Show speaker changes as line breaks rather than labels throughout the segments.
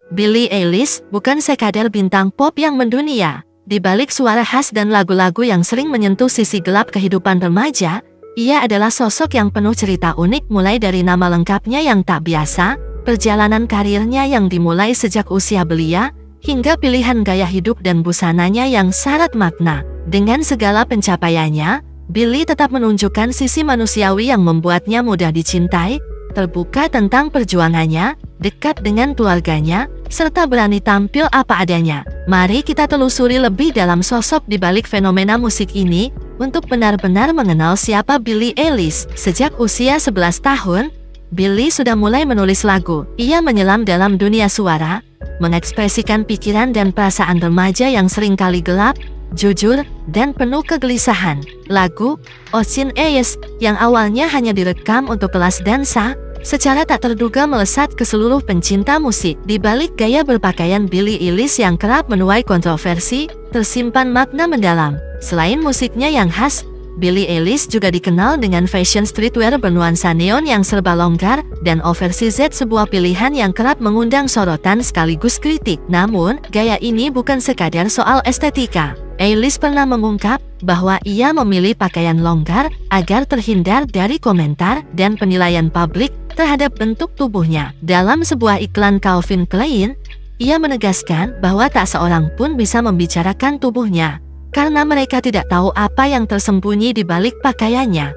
Billie Eilish bukan sekadar bintang pop yang mendunia. Di balik suara khas dan lagu-lagu yang sering menyentuh sisi gelap kehidupan remaja, ia adalah sosok yang penuh cerita unik, mulai dari nama lengkapnya yang tak biasa, perjalanan karirnya yang dimulai sejak usia belia, hingga pilihan gaya hidup dan busananya yang syarat makna. Dengan segala pencapaiannya, Billie tetap menunjukkan sisi manusiawi yang membuatnya mudah dicintai, terbuka tentang perjuangannya, dekat dengan keluarganya, serta berani tampil apa adanya. Mari kita telusuri lebih dalam sosok di balik fenomena musik ini, untuk benar-benar mengenal siapa Billie Eilish. Sejak usia 11 tahun, Billie sudah mulai menulis lagu. Ia menyelam dalam dunia suara, mengekspresikan pikiran dan perasaan remaja yang seringkali gelap, jujur, dan penuh kegelisahan. Lagu Ocean Eyes yang awalnya hanya direkam untuk kelas dansa, secara tak terduga melesat ke seluruh pencinta musik. Di balik gaya berpakaian Billie Eilish yang kerap menuai kontroversi, tersimpan makna mendalam. Selain musiknya yang khas, Billie Eilish juga dikenal dengan fashion streetwear bernuansa neon yang serba longgar dan oversized, sebuah pilihan yang kerap mengundang sorotan sekaligus kritik. Namun, gaya ini bukan sekadar soal estetika. Eilish pernah mengungkap bahwa ia memilih pakaian longgar agar terhindar dari komentar dan penilaian publik terhadap bentuk tubuhnya. Dalam sebuah iklan Calvin Klein, ia menegaskan bahwa tak seorang pun bisa membicarakan tubuhnya, karena mereka tidak tahu apa yang tersembunyi di balik pakaiannya.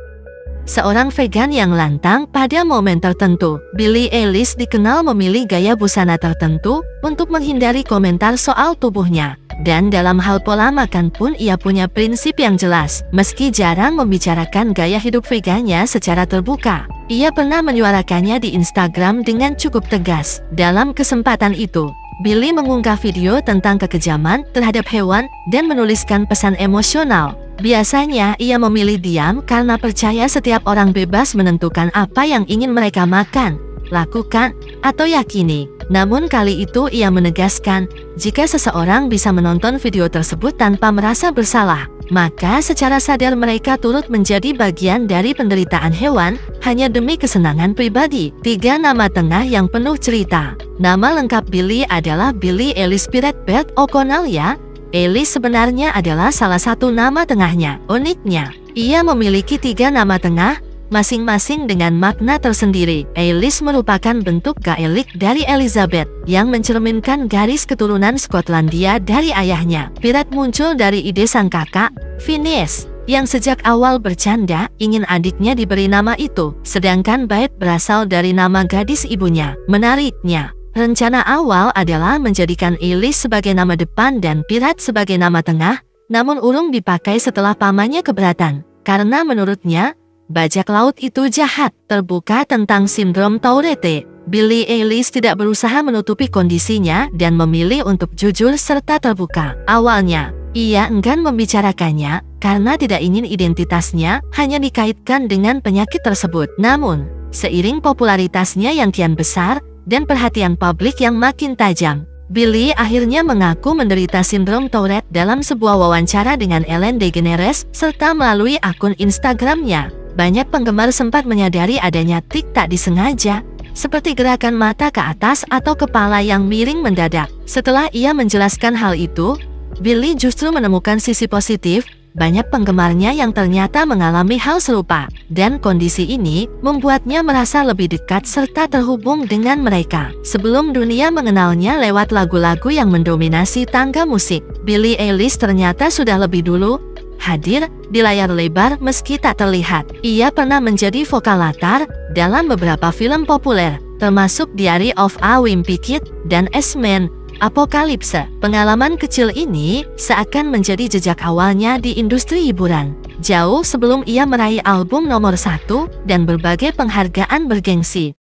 Seorang vegan yang lantang pada momen tertentu, Billie Eilish dikenal memilih gaya busana tertentu untuk menghindari komentar soal tubuhnya. Dan dalam hal pola makan pun ia punya prinsip yang jelas. Meski jarang membicarakan gaya hidup vegannya secara terbuka, ia pernah menyuarakannya di Instagram dengan cukup tegas. Dalam kesempatan itu, Billie mengunggah video tentang kekejaman terhadap hewan dan menuliskan pesan emosional. Biasanya ia memilih diam karena percaya setiap orang bebas menentukan apa yang ingin mereka makan, lakukan, atau yakini. Namun kali itu ia menegaskan, jika seseorang bisa menonton video tersebut tanpa merasa bersalah, maka secara sadar mereka turut menjadi bagian dari penderitaan hewan hanya demi kesenangan pribadi. 3 nama tengah yang penuh cerita. Nama lengkap Billie adalah Billie Eilish Beth O'Connell. Eilish sebenarnya adalah salah satu nama tengahnya. Uniknya, ia memiliki 3 nama tengah, masing-masing dengan makna tersendiri. Eilish merupakan bentuk Gaelic dari Elizabeth, yang mencerminkan garis keturunan Skotlandia dari ayahnya. Beth muncul dari ide sang kakak, Phineas, yang sejak awal bercanda ingin adiknya diberi nama itu, sedangkan Beth berasal dari nama gadis ibunya. Menariknya, rencana awal adalah menjadikan Eilish sebagai nama depan dan Beth sebagai nama tengah, namun urung dipakai setelah pamannya keberatan, karena menurutnya bajak laut itu jahat. Terbuka tentang sindrom Tourette, Billie Eilish tidak berusaha menutupi kondisinya dan memilih untuk jujur serta terbuka. Awalnya, ia enggan membicarakannya karena tidak ingin identitasnya hanya dikaitkan dengan penyakit tersebut. Namun, seiring popularitasnya yang kian besar dan perhatian publik yang makin tajam, Billie akhirnya mengaku menderita sindrom Tourette dalam sebuah wawancara dengan Ellen DeGeneres serta melalui akun Instagramnya. Banyak penggemar sempat menyadari adanya tik tak disengaja, seperti gerakan mata ke atas atau kepala yang miring mendadak. Setelah ia menjelaskan hal itu, Billie justru menemukan sisi positif. Banyak penggemarnya yang ternyata mengalami hal serupa, dan kondisi ini membuatnya merasa lebih dekat serta terhubung dengan mereka. Sebelum dunia mengenalnya lewat lagu-lagu yang mendominasi tangga musik, Billie Eilish ternyata sudah lebih dulu hadir di layar lebar meski tak terlihat. Ia pernah menjadi vokal latar dalam beberapa film populer, termasuk Diary of a Wimpy Kid dan X-Men Apocalypse. Pengalaman kecil ini seakan menjadi jejak awalnya di industri hiburan, jauh sebelum ia meraih album nomor 1 dan berbagai penghargaan bergengsi.